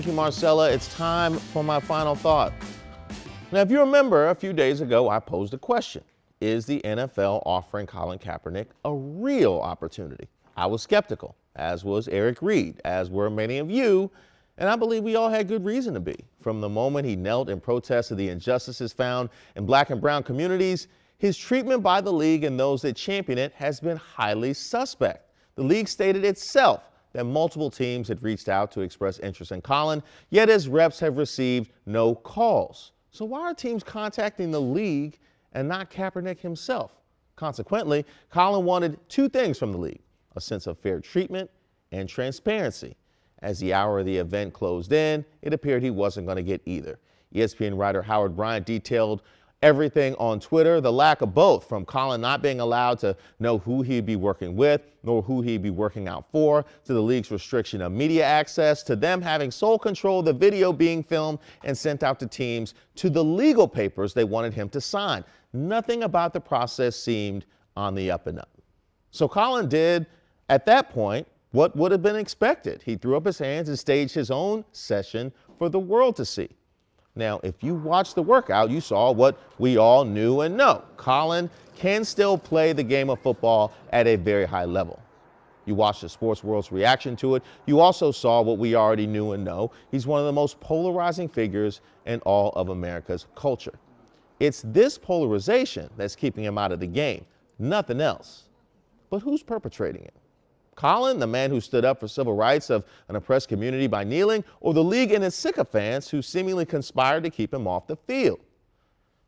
Thank you, Marcella. It's time for my final thought. Now, if you remember, a few days ago, I posed a question. Is the NFL offering Colin Kaepernick a real opportunity? I was skeptical, as was Eric Reed, as were many of you, and I believe we all had good reason to be. From the moment he knelt in protest of the injustices found in black and brown communities, his treatment by the league and those that champion it has been highly suspect. The league stated itself that multiple teams had reached out to express interest in Colin, yet his reps have received no calls. So why are teams contacting the league and not Kaepernick himself? Consequently, Colin wanted two things from the league: a sense of fair treatment and transparency. As the hour of the event closed in, it appeared he wasn't going to get either. ESPN writer Howard Bryant detailed everything on Twitter, the lack of both, from Colin not being allowed to know who he'd be working with nor who he'd be working out for, to the league's restriction of media access, to them having sole control of the video being filmed and sent out to teams, to the legal papers they wanted him to sign. Nothing about the process seemed on the up and up. So Colin did, at that point, what would have been expected. He threw up his hands and staged his own session for the world to see. Now, if you watched the workout, you saw what we all knew and know. Colin can still play the game of football at a very high level. You watched the sports world's reaction to it. You also saw what we already knew and know. He's one of the most polarizing figures in all of America's culture. It's this polarization that's keeping him out of the game, nothing else. But who's perpetrating it? Colin, the man who stood up for civil rights of an oppressed community by kneeling, or the league and its sycophants who seemingly conspired to keep him off the field?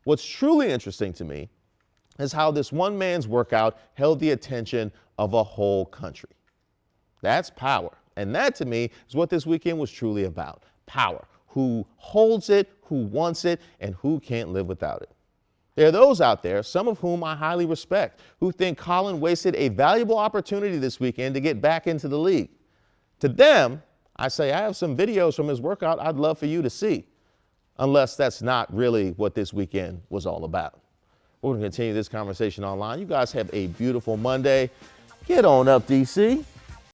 What's truly interesting to me is how this one man's workout held the attention of a whole country. That's power. And that, to me, is what this weekend was truly about. Power. Who holds it, who wants it, and who can't live without it. There are those out there, some of whom I highly respect, who think Colin wasted a valuable opportunity this weekend to get back into the league. To them, I say, I have some videos from his workout I'd love for you to see, unless that's not really what this weekend was all about. We're going to continue this conversation online. You guys have a beautiful Monday. Get on up, DC.